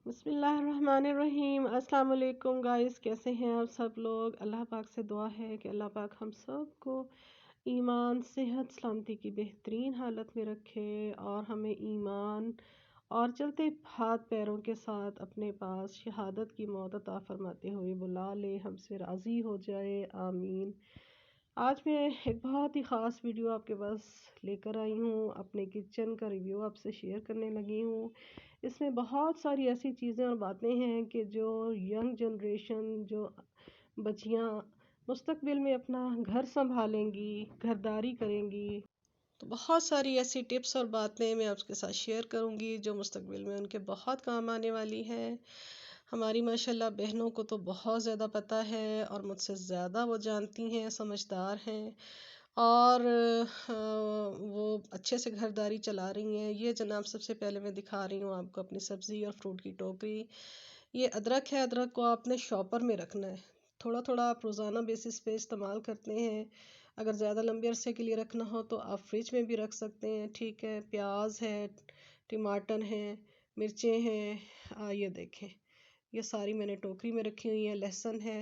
बिस्मिल्लाहिर्रहमानिर्रहीम। अस्सलाम वालेकुम गाइस, कैसे हैं आप सब लोग। अल्लाह पाक से दुआ है कि अल्लाह पाक हम सब को ईमान सेहत सलामती की बेहतरीन हालत में रखे और हमें ईमान और चलते हाथ पैरों के साथ अपने पास शहादत की मौत अता फरमाते हुए बुला ले, हमसे राज़ी हो जाए, आमीन। आज मैं एक बहुत ही ख़ास वीडियो आपके पास लेकर आई हूँ। अपने किचन का रिव्यू आपसे शेयर करने लगी हूँ। इसमें बहुत सारी ऐसी चीज़ें और बातें हैं कि जो यंग जनरेशन, जो बच्चियाँ मुस्तकबिल में अपना घर संभालेंगी, घरदारी करेंगी, तो बहुत सारी ऐसी टिप्स और बातें मैं आपके साथ शेयर करूंगी जो मुस्तकबिल में उनके बहुत काम आने वाली है। हमारी माशाल्लाह बहनों को तो बहुत ज़्यादा पता है और मुझसे ज़्यादा वो जानती हैं, समझदार हैं और वो अच्छे से घरदारी चला रही हैं। ये जनाब सबसे पहले मैं दिखा रही हूँ आपको अपनी सब्ज़ी और फ्रूट की टोकरी। ये अदरक है, अदरक को आपने शॉपर में रखना है। थोड़ा थोड़ा आप रोज़ाना बेसिस पे इस्तेमाल करते हैं। अगर ज़्यादा लंबे अरसे के लिए रखना हो तो आप फ्रिज में भी रख सकते हैं, ठीक है। प्याज है, टमाटर हैं, मिर्चें हैं, ये देखें, ये सारी मैंने टोकरी में रखी हुई है। लहसुन है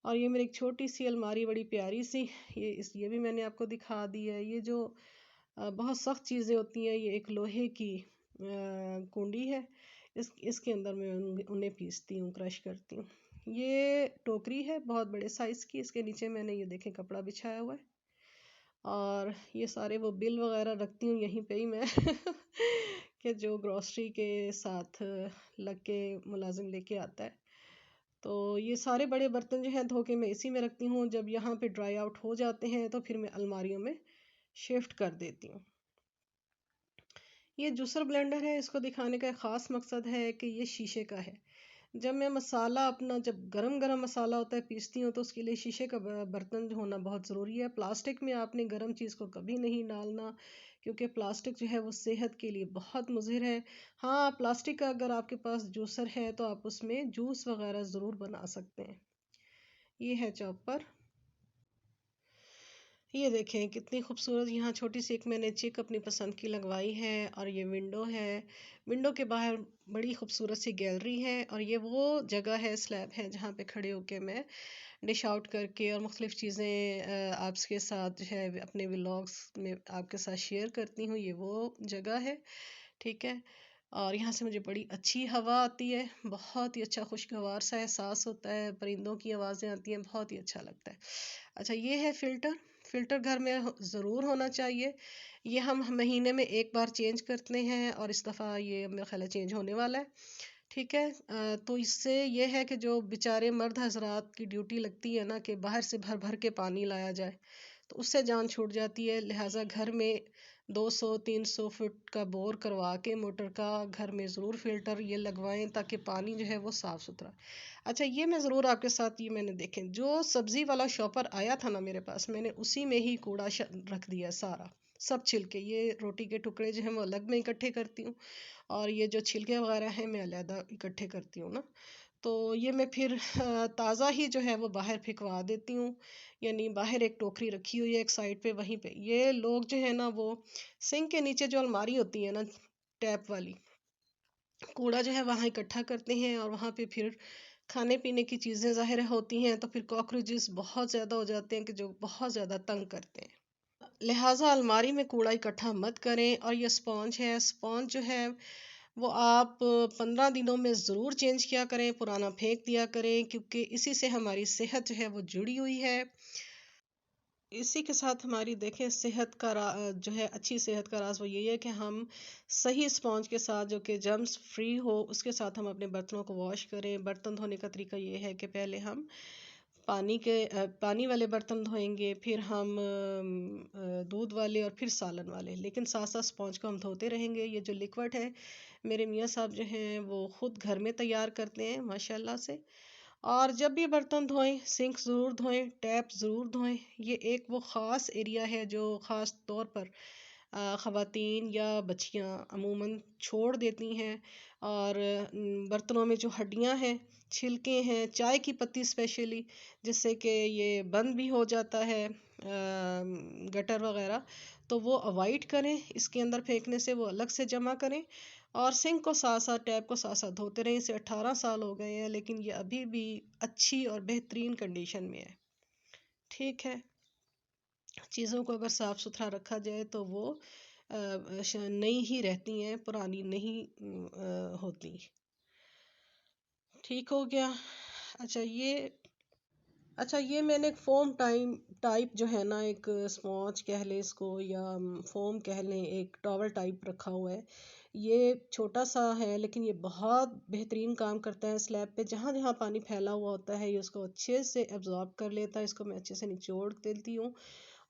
और ये मेरी एक छोटी सी अलमारी बड़ी प्यारी सी, ये भी मैंने आपको दिखा दी है। ये जो बहुत सख्त चीज़ें होती हैं, ये एक लोहे की कुंडी है। इसके अंदर मैं उन्हें पीसती हूँ, क्रश करती हूँ। ये टोकरी है बहुत बड़े साइज़ की। इसके नीचे मैंने ये देखें कपड़ा बिछाया हुआ है और ये सारे वो बिल वगैरह रखती हूँ यहीं पे ही मैं कि जो ग्रॉसरी के साथ लग के मुलाजिम लेके आता है। तो ये सारे बड़े बर्तन जो हैं धो के मैं इसी में रखती हूँ। जब यहाँ पे ड्राई आउट हो जाते हैं तो फिर मैं अलमारियों में शिफ्ट कर देती हूँ। ये जूसर ब्लेंडर है, इसको दिखाने का एक ख़ास मकसद है कि ये शीशे का है। जब मैं मसाला अपना, जब गरम गरम मसाला होता है, पीसती हूँ तो उसके लिए शीशे का बर्तन होना बहुत ज़रूरी है। प्लास्टिक में आपने गरम चीज़ को कभी नहीं डालना, क्योंकि प्लास्टिक जो है वो सेहत के लिए बहुत मुज़िर है। हाँ, प्लास्टिक का अगर आपके पास जूसर है तो आप उसमें जूस वगैरह ज़रूर बना सकते हैं। ये है चॉपर। ये देखें कितनी खूबसूरत, यहाँ छोटी सी एक मैंने चिक अपनी पसंद की लगवाई है और ये विंडो है। विंडो के बाहर बड़ी खूबसूरत सी गैलरी है और ये वो जगह है, स्लैब है, जहाँ पे खड़े होके मैं डिश आउट करके और मुख्तलिफ चीज़ें आपके साथ जो है अपने व्लॉग्स में आपके साथ शेयर करती हूँ। ये वो जगह है, ठीक है। और यहाँ से मुझे बड़ी अच्छी हवा आती है, बहुत ही अच्छा खुशगवार सा एहसास होता है, परिंदों की आवाज़ें आती हैं, बहुत ही अच्छा लगता है। अच्छा, ये है फ़िल्टर। फ़िल्टर घर में ज़रूर होना चाहिए। ये हम महीने में एक बार चेंज करते हैं और इस दफ़ा ये मेरा ख्याल है चेंज होने वाला है, ठीक है। तो इससे ये है कि जो बेचारे मर्द हज़रात की ड्यूटी लगती है ना कि बाहर से भर भर के पानी लाया जाए, तो उससे जान छूट जाती है। लिहाजा घर में 200-300 फुट का बोर करवा के मोटर का घर में ज़रूर फ़िल्टर ये लगवाएं ताकि पानी जो है वो साफ़ सुथरा। अच्छा, ये मैं ज़रूर आपके साथ, ये मैंने देखें जो सब्ज़ी वाला शॉपर आया था ना मेरे पास, मैंने उसी में ही कूड़ा रख दिया सारा, सब छिलके। ये रोटी के टुकड़े जो हैं वो अलग में इकट्ठे करती हूँ और ये जो छिलके वगैरह हैं मैं अलहदा इकट्ठे करती हूँ ना। तो ये मैं फिर ताज़ा ही जो है वो बाहर फेंकवा देती हूँ। यानी बाहर एक टोकरी रखी हुई है एक साइड पे, वहीं पे ये लोग जो है ना वो सिंक के नीचे जो अलमारी होती है ना टैप वाली, कूड़ा जो है वहाँ इकट्ठा करते हैं और वहाँ पे फिर खाने पीने की चीज़ें ज़ाहिर होती हैं, तो फिर कॉकरोचेस बहुत ज़्यादा हो जाते हैं कि जो बहुत ज़्यादा तंग करते हैं। लिहाजा अलमारी में कूड़ा इकट्ठा मत करें। और ये स्पॉन्ज है, स्पॉन्ज जो है वो आप 15 दिनों में ज़रूर चेंज किया करें, पुराना फेंक दिया करें, क्योंकि इसी से हमारी सेहत जो है वो जुड़ी हुई है। इसी के साथ हमारी देखें सेहत का जो है अच्छी सेहत का राज वो यही है कि हम सही स्पॉन्ज के साथ, जो कि जर्म्स फ्री हो, उसके साथ हम अपने बर्तनों को वॉश करें। बर्तन धोने का तरीका ये है कि पहले हम पानी वाले बर्तन धोएंगे, फिर हम दूध वाले और फिर सालन वाले, लेकिन साथ साथ स्पॉन्ज को हम धोते रहेंगे। ये जो लिक्विड है मेरे मियाँ साहब जो हैं वो खुद घर में तैयार करते हैं माशाल्लाह से। और जब भी बर्तन धोएं सिंक ज़रूर धोएं, टैप ज़रूर धोएं। ये एक वो ख़ास एरिया है जो ख़ास तौर पर ख़वातीन या बच्चियां अमूमन छोड़ देती हैं। और बर्तनों में जो हड्डियां हैं, छिलके हैं, चाय की पत्ती स्पेशली, जिससे कि ये बंद भी हो जाता है गटर वगैरह, तो वो अवॉइड करें, इसके अंदर फेंकने से वो अलग से जमा करें। और सिंक को साथ साथ, टैप को साथ साथ धोते रहे। इसे 18 साल हो गए हैं लेकिन ये अभी भी अच्छी और बेहतरीन कंडीशन में है। ठीक है, चीज़ों को अगर साफ सुथरा रखा जाए तो वो नई ही रहती हैं, पुरानी नहीं होती। ठीक हो गया। अच्छा ये मैंने एक फोम टाइप जो है ना, एक स्पॉन्ज कह लें इसको या फोम कह लें, एक टॉवल टाइप रखा हुआ है। ये छोटा सा है लेकिन ये बहुत बेहतरीन काम करता है। स्लैब पे जहाँ जहाँ पानी फैला हुआ होता है ये उसको अच्छे से एब्जॉर्ब कर लेता है। इसको मैं अच्छे से निचोड़ देती हूँ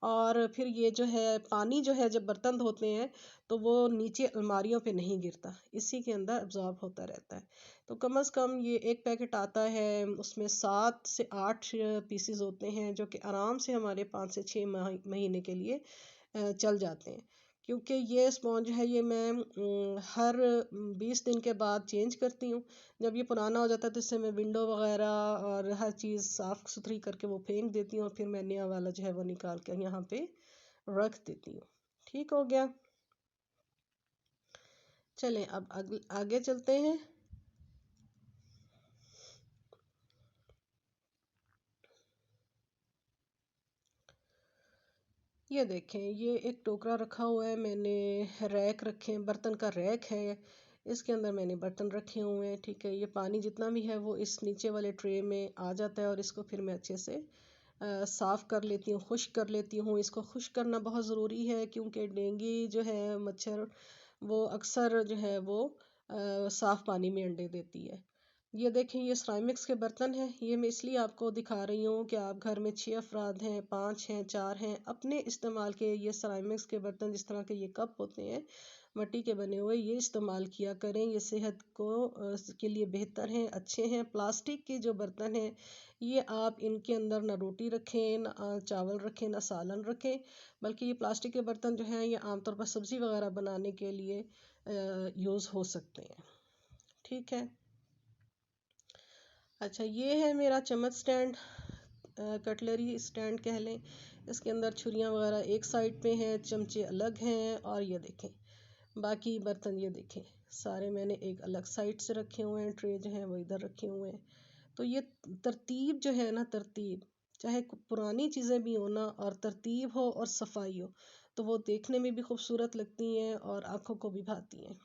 और फिर ये जो है पानी जो है जब बर्तन धोते हैं तो वो नीचे अलमारियों पे नहीं गिरता, इसी के अंदर एब्जॉर्ब होता रहता है। तो कम से कम ये एक पैकेट आता है, उसमें 7 से 8 पीसेस होते हैं जो कि आराम से हमारे 5 से 6 महीने के लिए चल जाते हैं। क्योंकि ये स्पॉन्ज है ये मैं हर 20 दिन के बाद चेंज करती हूँ। जब ये पुराना हो जाता है तो इससे मैं विंडो वगैरह और हर चीज़ साफ़ सुथरी करके वो फेंक देती हूँ और फिर मैं नया वाला जो है वो निकाल के यहाँ पे रख देती हूँ। ठीक हो गया। चलें अब आगे चलते हैं। ये देखें, ये एक टोकरा रखा हुआ है मैंने, रैक रखे हैं, बर्तन का रैक है। इसके अंदर मैंने बर्तन रखे हुए हैं। ठीक है, ये पानी जितना भी है वो इस नीचे वाले ट्रे में आ जाता है और इसको फिर मैं अच्छे से साफ़ कर लेती हूँ, खुश्क कर लेती हूँ। इसको खुश्क करना बहुत ज़रूरी है क्योंकि डेंगू जो है, मच्छर, वो अक्सर जो है वो साफ़ पानी में अंडे देती है। ये देखें, ये सिरेमिक्स के बर्तन हैं। ये मैं इसलिए आपको दिखा रही हूँ कि आप घर में 6 अफराद हैं, 5 हैं, 4 हैं, अपने इस्तेमाल के ये सिरेमिक्स के बर्तन, जिस तरह के ये कप होते हैं मिट्टी के बने हुए, ये इस्तेमाल किया करें। ये सेहत को के लिए बेहतर हैं, अच्छे हैं। प्लास्टिक के जो बर्तन हैं ये आप इनके अंदर ना रोटी रखें, ना चावल रखें, ना सालन रखें। बल्कि ये प्लास्टिक के बर्तन जो हैं ये आमतौर पर सब्ज़ी वगैरह बनाने के लिए यूज़ हो सकते हैं। ठीक है। अच्छा, ये है मेरा चम्मच स्टैंड, कटलरी स्टैंड कह लें। इसके अंदर छुरियां वगैरह एक साइड पे हैं, चमचे अलग हैं और ये देखें बाकी बर्तन, ये देखें सारे मैंने एक अलग साइड से रखे हुए हैं। ट्रे जो हैं वो इधर रखे हुए हैं। तो ये तरतीब जो है ना, तरतीब, चाहे पुरानी चीज़ें भी हो ना और तरतीब हो और सफाई हो तो वो देखने में भी खूबसूरत लगती हैं और आँखों को भी भाती हैं।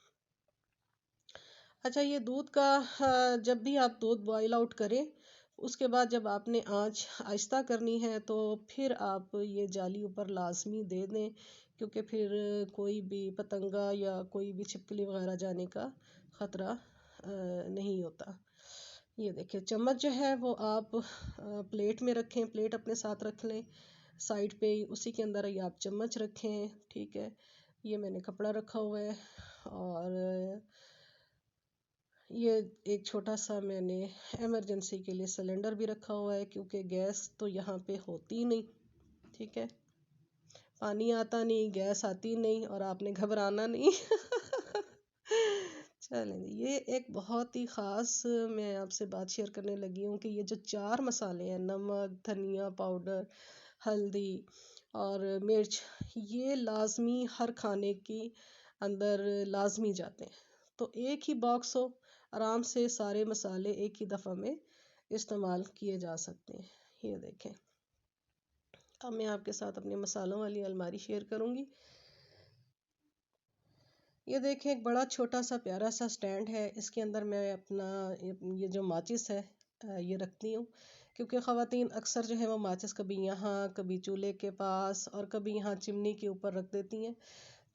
अच्छा, ये दूध का जब भी आप दूध बॉईल आउट करें उसके बाद जब आपने आंच आहिस्ता करनी है तो फिर आप ये जाली ऊपर लाजमी दे दें, क्योंकि फिर कोई भी पतंगा या कोई भी छिपकली वगैरह जाने का ख़तरा नहीं होता। ये देखिए, चम्मच जो है वो आप प्लेट में रखें, प्लेट अपने साथ रख लें साइड पे ही, उसी के अंदर ही आप चम्मच रखें। ठीक है, ये मैंने कपड़ा रखा हुआ है और ये एक छोटा सा मैंने इमरजेंसी के लिए सिलेंडर भी रखा हुआ है क्योंकि गैस तो यहाँ पे होती नहीं। ठीक है, पानी आता नहीं, गैस आती नहीं और आपने घबराना नहीं। चलें, ये एक बहुत ही ख़ास मैं आपसे बात शेयर करने लगी हूँ कि ये जो 4 मसाले हैं, नमक, धनिया पाउडर, हल्दी और मिर्च, ये लाजमी हर खाने की अंदर लाजमी जाते हैं। तो एक ही बॉक्स हो, आराम से सारे मसाले एक ही दफ़ा में इस्तेमाल किए जा सकते हैं। ये देखें, अब मैं आपके साथ अपने मसालों वाली अलमारी शेयर करूँगी। ये देखें, एक बड़ा छोटा सा प्यारा सा स्टैंड है। इसके अंदर मैं अपना ये जो माचिस है ये रखती हूँ, क्योंकि ख़वातीन अक्सर जो है वो माचिस कभी यहाँ, कभी चूल्हे के पास और कभी यहाँ चिमनी के ऊपर रख देती हैं।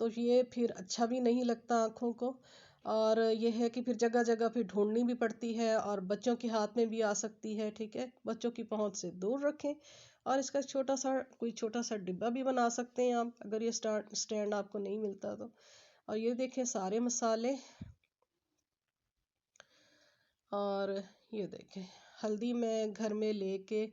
तो ये फिर अच्छा भी नहीं लगता आँखों को, और ये है कि फिर जगह जगह फिर ढूंढनी भी पड़ती है और बच्चों के हाथ में भी आ सकती है। ठीक है, बच्चों की पहुँच से दूर रखें। और इसका छोटा सा डिब्बा भी बना सकते हैं आप, अगर ये स्टैंड आपको नहीं मिलता तो। और ये देखें सारे मसाले, और ये देखें हल्दी मैं घर में लेके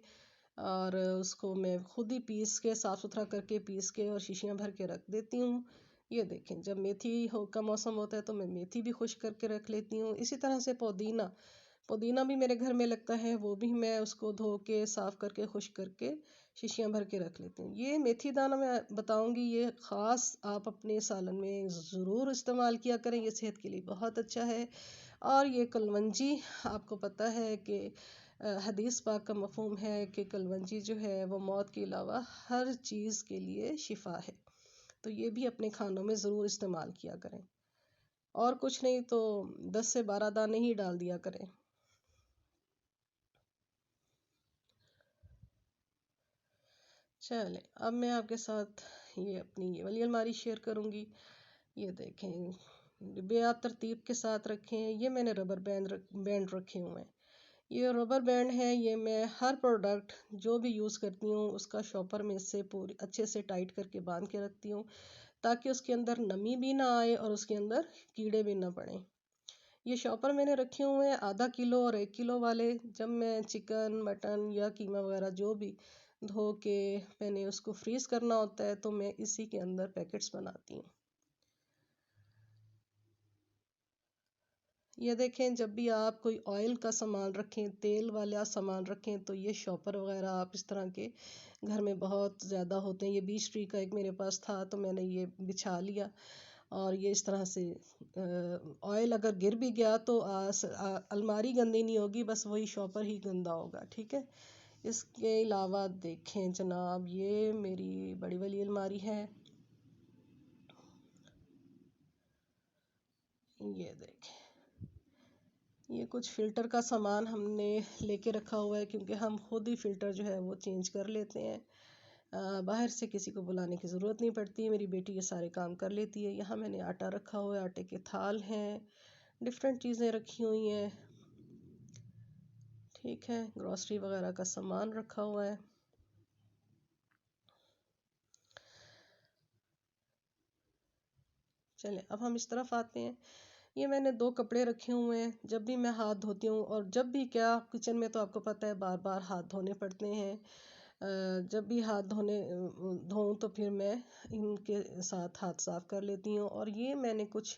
और उसको मैं खुद ही पीस के, साफ़ सुथरा करके पीस के और शीशियाँ भर के रख देती हूँ। ये देखें, जब मेथी हो का मौसम होता है तो मैं मेथी भी खुश करके रख लेती हूँ। इसी तरह से पुदीना भी मेरे घर में लगता है, वो भी मैं उसको धो के साफ़ करके खुश करके शीशियाँ भर के रख लेती हूँ। ये मेथी दाना मैं बताऊँगी, ये ख़ास आप अपने सालन में ज़रूर इस्तेमाल किया करें, ये सेहत के लिए बहुत अच्छा है। और ये कलवंजी, आपको पता है कि हदीस पाक का मफ़हूम है कि कलवंजी जो है वो मौत के अलावा हर चीज़ के लिए शिफा है। तो ये भी अपने खानों में ज़रूर इस्तेमाल किया करें, और कुछ नहीं तो 10 से 12 दाने ही डाल दिया करें। चलें, अब मैं आपके साथ ये अपनी ये वाली अलमारी शेयर करूँगी। ये देखें, डिब्बे आप तरतीब के साथ रखें। ये मैंने रबर बैंड रखे हुए हैं। ये रबर बैंड है, ये मैं हर प्रोडक्ट जो भी यूज़ करती हूँ उसका शॉपर में से पूरी अच्छे से टाइट करके बांध के रखती हूँ, ताकि उसके अंदर नमी भी ना आए और उसके अंदर कीड़े भी ना पड़ें। ये शॉपर मैंने रखे हुए हैं आधा किलो और 1 किलो वाले। जब मैं चिकन मटन या कीमा वगैरह जो भी धो के मैंने उसको फ्रीज़ करना होता है तो मैं इसी के अंदर पैकेट्स बनाती हूँ। ये देखें, जब भी आप कोई ऑयल का सामान रखें, तेल वाला सामान रखें, तो ये शॉपर वगैरह आप इस तरह के घर में बहुत ज़्यादा होते हैं। ये 20 ट्री का एक मेरे पास था तो मैंने ये बिछा लिया, और ये इस तरह से ऑयल अगर गिर भी गया तो अलमारी गंदी नहीं होगी, बस वही शॉपर ही गंदा होगा। ठीक है। इसके अलावा देखें जनाब, ये मेरी बड़ी वाली अलमारी है। ये देखें, ये कुछ फ़िल्टर का सामान हमने लेके रखा हुआ है, क्योंकि हम खुद ही फ़िल्टर जो है वो चेंज कर लेते हैं। बाहर से किसी को बुलाने की ज़रूरत नहीं पड़ती, मेरी बेटी ये सारे काम कर लेती है। यहाँ मैंने आटा रखा हुआ है, आटे के थाल हैं, डिफरेंट चीज़ें रखी हुई हैं। ठीक है, ग्रॉसरी वगैरह का सामान रखा हुआ है। चलें, अब हम इस तरफ आते हैं। ये मैंने 2 कपड़े रखे हुए हैं। जब भी मैं हाथ धोती हूँ, और जब भी क्या, किचन में तो आपको पता है बार बार हाथ धोने पड़ते हैं। जब भी हाथ धोऊँ तो फिर मैं इनके साथ हाथ साफ कर लेती हूँ। और ये मैंने कुछ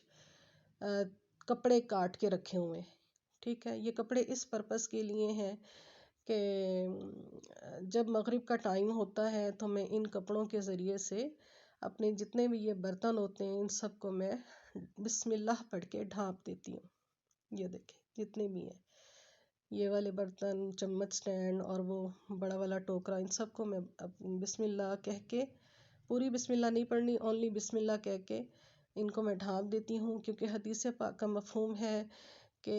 अ, कपड़े काट के रखे हुए हैं। ठीक है, ये कपड़े इस पर्पस के लिए हैं कि जब मगरिब का टाइम होता है तो मैं इन कपड़ों के ज़रिए से अपने जितने भी ये बर्तन होते हैं इन सब को मैं बिस्मिल्लाह पढ़ के ढाँप देती हूँ। ये देखें, जितने भी हैं ये वाले बर्तन, चम्मच स्टैंड और वो बड़ा वाला टोकरा, इन सब को मैं बिस्मिल्लाह कह के, पूरी बिस्मिल्लाह नहीं पढ़नी, ओनली बिस्मिल्लाह कह के इनको मैं ढाँप देती हूँ। क्योंकि हदीस पाक का मफ़हूम है कि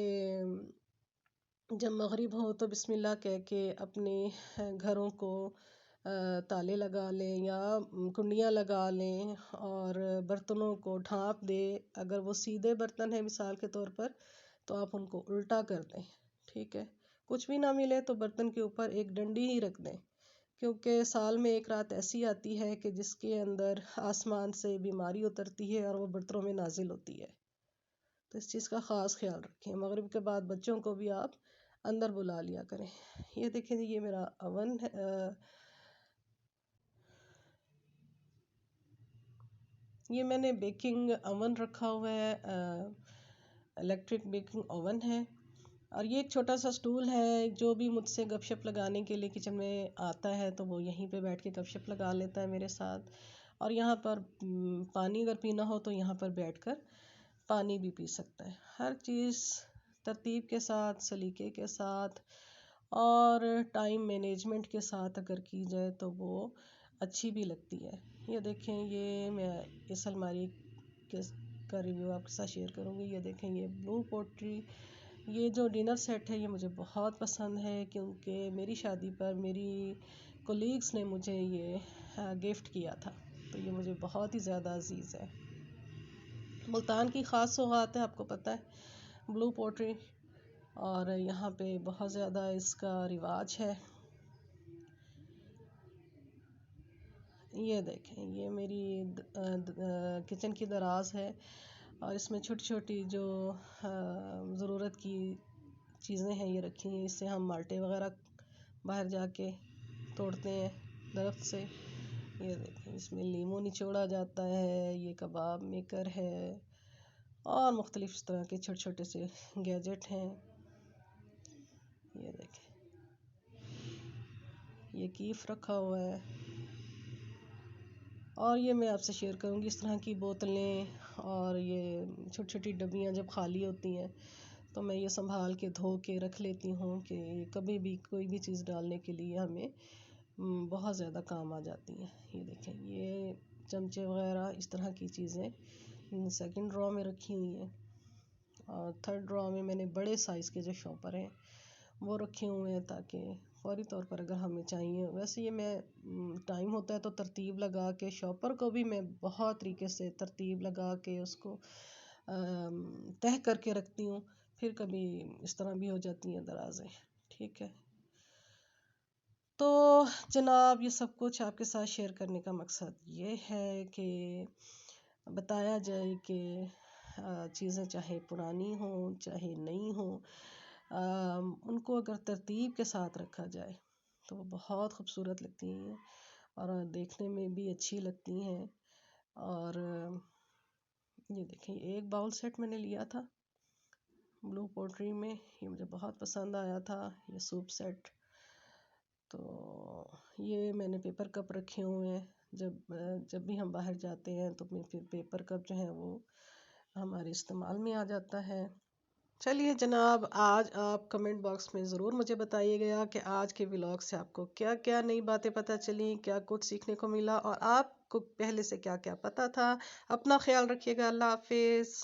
जब मगरिब हो तो बिस्मिल्लाह कह के अपने घरों को ताले लगा लें या कुंडियाँ लगा लें, और बर्तनों को ढाँप दे। अगर वो सीधे बर्तन है मिसाल के तौर पर, तो आप उनको उल्टा कर दें। ठीक है, कुछ भी ना मिले तो बर्तन के ऊपर एक डंडी ही रख दें, क्योंकि साल में एक रात ऐसी आती है कि जिसके अंदर आसमान से बीमारी उतरती है और वो बर्तनों में नाजिल होती है। तो इस चीज़ का ख़ास ख्याल रखें। मगरिब के बाद बच्चों को भी आप अंदर बुला लिया करें। ये देखें, ये मेरा अवन है, ये मैंने बेकिंग अवन रखा हुआ है, इलेक्ट्रिक बेकिंग ओवन है। और ये एक छोटा सा स्टूल है, जो भी मुझसे गपशप लगाने के लिए किचन में आता है तो वो यहीं पे बैठ के गपशप लगा लेता है मेरे साथ। और यहाँ पर पानी अगर पीना हो तो यहाँ पर बैठकर पानी भी पी सकता है। हर चीज़ तरतीब के साथ, सलीके के साथ और टाइम मैनेजमेंट के साथ अगर की जाए तो वो अच्छी भी लगती है। ये देखें, ये मैं इस अलमारी के का रिव्यू आपके साथ शेयर करूँगी। ये देखें, ये ब्लू पोट्री, ये जो डिनर सेट है ये मुझे बहुत पसंद है, क्योंकि मेरी शादी पर मेरी कोलीग्स ने मुझे ये गिफ्ट किया था। तो ये मुझे बहुत ही ज़्यादा अजीज़ है। मुल्तान की ख़ास सौगात है, आपको पता है, ब्लू पोट्री। और यहाँ पे बहुत ज़्यादा इसका रिवाज है। ये देखें, ये मेरी किचन की दराज है, और इसमें छोटी छोटी जो ज़रूरत की चीज़ें हैं ये रखी हैं। इससे हम माल्टे वगैरह बाहर जाके तोड़ते हैं दरख्त से। ये देखें, इसमें लीमू निचोड़ा जाता है, ये कबाब मेकर है, और मुख्तलिफ़ तरह के छोटे छोटे से गैजेट हैं। ये देखें, ये कीफ रखा हुआ है। और ये मैं आपसे शेयर करूँगी इस तरह की बोतलें और ये छोटी छोटी डब्बियाँ जब खाली होती हैं तो मैं ये संभाल के धो के रख लेती हूँ कि कभी भी कोई भी चीज़ डालने के लिए हमें बहुत ज़्यादा काम आ जाती हैं। ये देखें, ये चमचे वगैरह इस तरह की चीज़ें सेकंड ड्रॉ में रखी हुई हैं और थर्ड ड्रॉ में मैंने बड़े साइज़ के जो शॉपर हैं वो रखे हुए हैं ताकि फौरी तौर पर अगर हमें चाहिए। वैसे ये मैं टाइम होता है तो तरतीब लगा के शॉपर को भी मैं बहुत तरीके से तरतीब लगा के उसको तह करके रखती हूँ। फिर कभी इस तरह भी हो जाती हैं दराज़ें। ठीक है, तो जनाब ये सब कुछ आपके साथ शेयर करने का मकसद ये है कि बताया जाए कि चीज़ें चाहे पुरानी हों चाहे नई हों, उनको अगर तरतीब के साथ रखा जाए तो वो बहुत खूबसूरत लगती हैं और देखने में भी अच्छी लगती हैं। और ये देखें, एक बाउल सेट मैंने लिया था ब्लू पोट्री में, ये मुझे बहुत पसंद आया था, ये सूप सेट। तो ये मैंने पेपर कप रखे हुए हैं, जब भी हम बाहर जाते हैं तो फिर पेपर कप जो है वो हमारे इस्तेमाल में आ जाता है। चलिए जनाब, आज आप कमेंट बॉक्स में ज़रूर मुझे बताइएगा कि आज के व्लॉग से आपको क्या क्या नई बातें पता चली, क्या कुछ सीखने को मिला और आपको पहले से क्या क्या पता था। अपना ख्याल रखिएगा। अल्लाह हाफिज़।